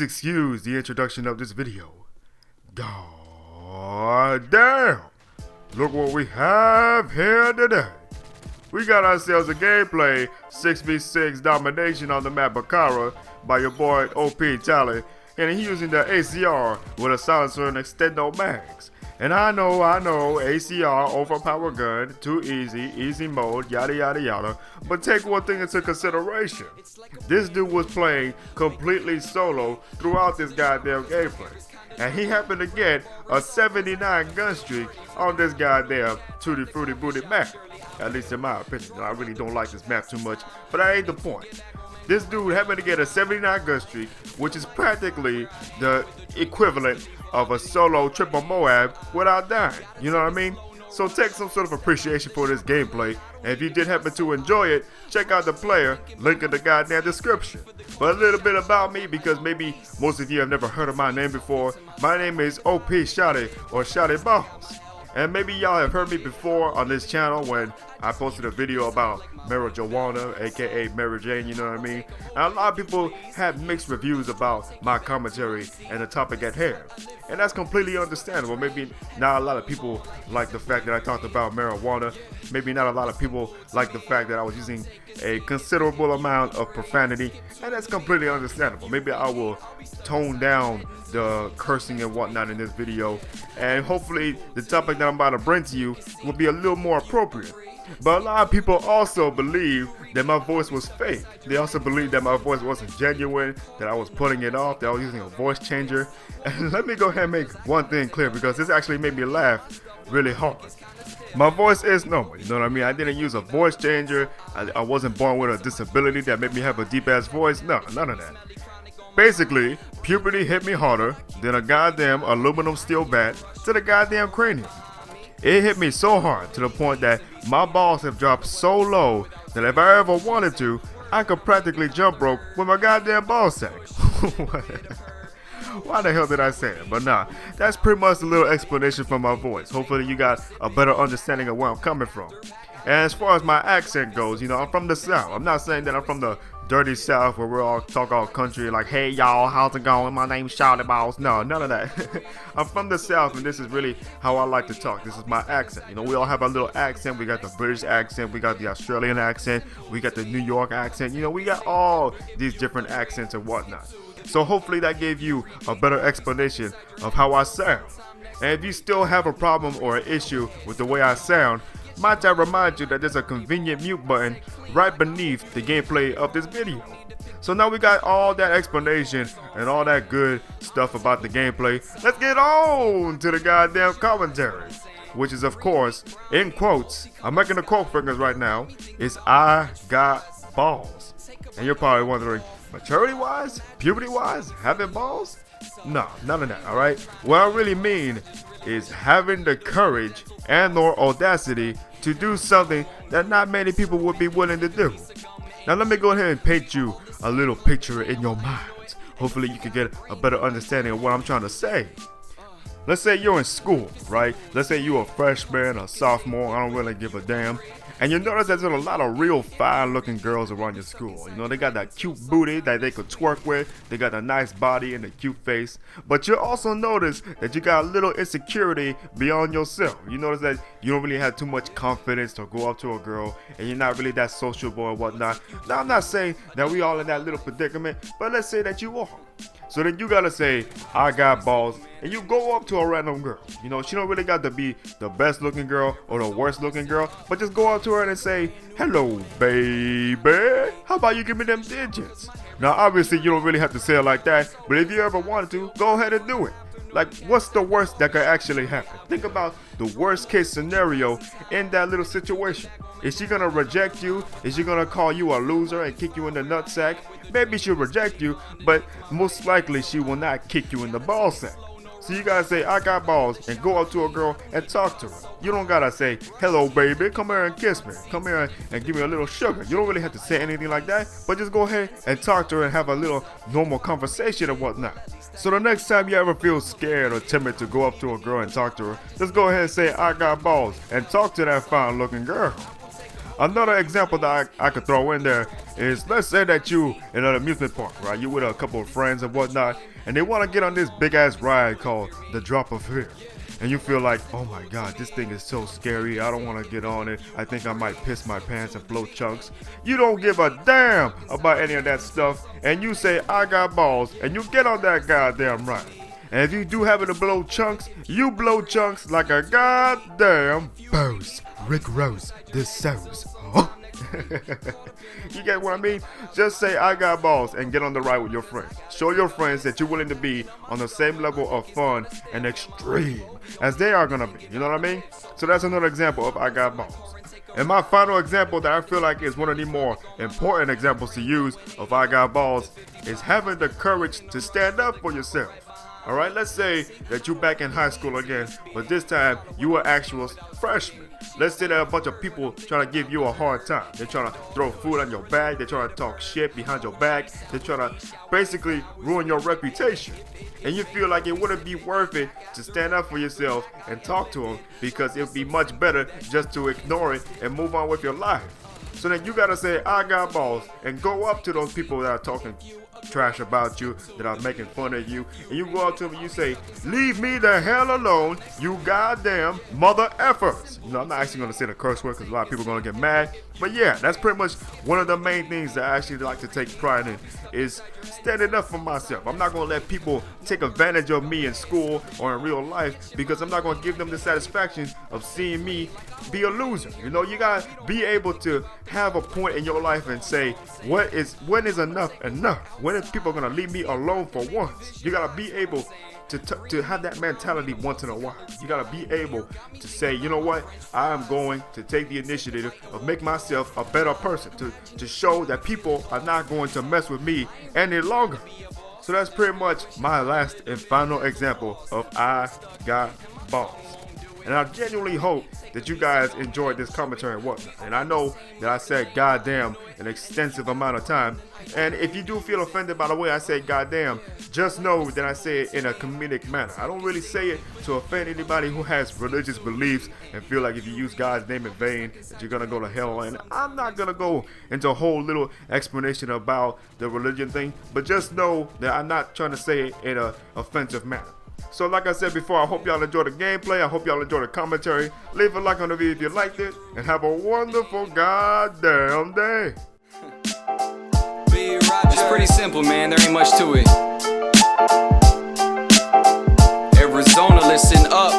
excuse the introduction of this video. God damn! Look what we have here today. We got ourselves a gameplay 6v6 domination on the map BAKAARA by your boy OP Tally, and he's using the ACR with a silencer and extendo mags. And I know, ACR, overpowered gun, too easy mode, yada yada yada. But take one thing into consideration. This dude was playing completely solo throughout this goddamn gameplay. And he happened to get a 79 gun streak on this goddamn Tutti Frutti Booty map. At least in my opinion. I really don't like this map too much, but that ain't the point. This dude happened to get a 79 gun streak, which is practically the equivalent of a solo triple Moab without dying. You know what I mean? So take some sort of appreciation for this gameplay, and if you did happen to enjoy it, check out the player, link in the goddamn description. But a little bit about me, because maybe most of you have never heard of my name before. My name is OP Shotty, or Shotty Balls. And maybe y'all have heard me before on this channel when I posted a video about marijuana, aka Mary Jane, you know what I mean? And a lot of people have mixed reviews about my commentary and the topic at hand. And that's completely understandable. Maybe not a lot of people like the fact that I talked about marijuana. Maybe not a lot of people like the fact that I was using a considerable amount of profanity. And that's completely understandable. Maybe I will tone down the cursing and whatnot in this video. And hopefully the topic that I'm about to bring to you will be a little more appropriate. But a lot of people also believe that my voice was fake. They also believe that my voice wasn't genuine, that I was putting it off, that I was using a voice changer. And let me go ahead and make one thing clear, because this actually made me laugh really hard. My voice is normal, you know what I mean? I didn't use a voice changer. I wasn't born with a disability that made me have a deep ass voice. No, none of that. Basically, puberty hit me harder than a goddamn aluminum steel bat to the goddamn cranium. It hit me so hard to the point that my balls have dropped so low that if I ever wanted to, I could practically jump rope with my goddamn ball sack. Why the hell did I say it? But nah, that's pretty much a little explanation for my voice. Hopefully you got a better understanding of where I'm coming from. And as far as my accent goes, you know, I'm from the South. I'm not saying that I'm from the dirty South where we all talk all country like, hey y'all, how's it going? My name's Shotty Balls. No, none of that. I'm from the South, and this is really how I like to talk. This is my accent. You know, we all have a little accent. We got the British accent, we got the Australian accent, we got the New York accent. You know, we got all these different accents and whatnot. So hopefully that gave you a better explanation of how I sound. And if you still have a problem or an issue with the way I sound, might I remind you that there's a convenient mute button right beneath the gameplay of this video. So now we got all that explanation and all that good stuff about the gameplay. Let's get on to the goddamn commentary, which is, of course, in quotes, I'm making the quote fingers right now, is I got balls. And you're probably wondering, maturity wise, puberty wise, having balls? No, none of that, alright? What I really mean is having the courage and or audacity to do something that not many people would be willing to do. Now let me go ahead and paint you a little picture in your minds. Hopefully you can get a better understanding of what I'm trying to say. Let's say you're in school, right? Let's say you're a freshman, a sophomore, I don't really give a damn. And you notice that there's a lot of real fine looking girls around your school. You know, they got that cute booty that they could twerk with. They got a nice body and a cute face. But you also notice that you got a little insecurity beyond yourself. You notice that you don't really have too much confidence to go up to a girl, and you're not really that sociable and whatnot. Now, I'm not saying that we all in that little predicament, but let's say that you are. So then you gotta say, I got balls, and you go up to a random girl. You know, she don't really got to be the best looking girl or the worst looking girl, but just go up to her and say, hello, baby. How about you give me them digits? Now, obviously, you don't really have to say it like that, but if you ever wanted to, go ahead and do it. Like, what's the worst that could actually happen? Think about the worst case scenario in that little situation. Is she gonna reject you? Is she gonna call you a loser and kick you in the nutsack? Maybe she'll reject you, but most likely she will not kick you in the ball sack. So you gotta say, I got balls, and go up to a girl and talk to her. You don't gotta say, hello baby, come here and kiss me. Come here and give me a little sugar. You don't really have to say anything like that, but just go ahead and talk to her and have a little normal conversation and whatnot. So the next time you ever feel scared or timid to go up to a girl and talk to her, just go ahead and say, I got balls, and talk to that fine looking girl. Another example that I could throw in there is, let's say that you in an amusement park, right? You with a couple of friends and whatnot, and they want to get on this big ass ride called the Drop of Fear. And you feel like, oh my god, this thing is so scary, I don't want to get on it, I think I might piss my pants and blow chunks. You don't give a damn about any of that stuff, and you say, I got balls, and you get on that goddamn ride. And if you do happen to blow chunks, you blow chunks like a goddamn boss. Rick Rose, this sounds. You get what I mean? Just say I got balls and get on the ride with your friends. Show your friends that you're willing to be on the same level of fun and extreme as they are gonna be. You know what I mean? So that's another example of I got balls. And my final example that I feel like is one of the more important examples to use of I got balls is having the courage to stand up for yourself. Alright, let's say that you're back in high school again, but this time you are actual freshman. Let's say that a bunch of people trying to give you a hard time. They're trying to throw food on your back, they're trying to talk shit behind your back, they're trying to basically ruin your reputation. And you feel like it wouldn't be worth it to stand up for yourself and talk to them, because it would be much better just to ignore it and move on with your life. So then you gotta say, I got balls, and go up to those people that are talking trash about you, that are making fun of you, and you go up to them and you say, leave me the hell alone, you goddamn mother effers. You know, I'm not actually gonna say the curse word because a lot of people are gonna get mad, but yeah, that's pretty much one of the main things that I actually like to take pride in, is standing up for myself. I'm not gonna let people take advantage of me in school or in real life, because I'm not gonna give them the satisfaction of seeing me be a loser. You know, you gotta be able to have a point in your life and say, when is enough enough? When is people gonna leave me alone for once? You gotta be able to have that mentality once in a while. You gotta be able to say, you know what, I am going to take the initiative of make myself a better person, to show that people are not going to mess with me any longer. So that's pretty much my last and final example of I got balls. And I genuinely hope that you guys enjoyed this commentary and whatnot. And I know that I said goddamn an extensive amount of time. And if you do feel offended by the way I say goddamn, just know that I say it in a comedic manner. I don't really say it to offend anybody who has religious beliefs and feel like if you use God's name in vain that you're gonna go to hell. And I'm not gonna go into a whole little explanation about the religion thing, but just know that I'm not trying to say it in an offensive manner. So like I said before, I hope y'all enjoy the gameplay. I hope y'all enjoy the commentary. Leave a like on the video if you liked it, and have a wonderful goddamn day. It's pretty simple, man. There ain't much to it. Arizona, listen up.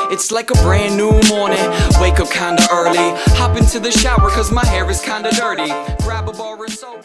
It's like a brand new morning. Wake up kinda early. Hop into the shower cause my hair is kinda dirty. Grab a bar of soap.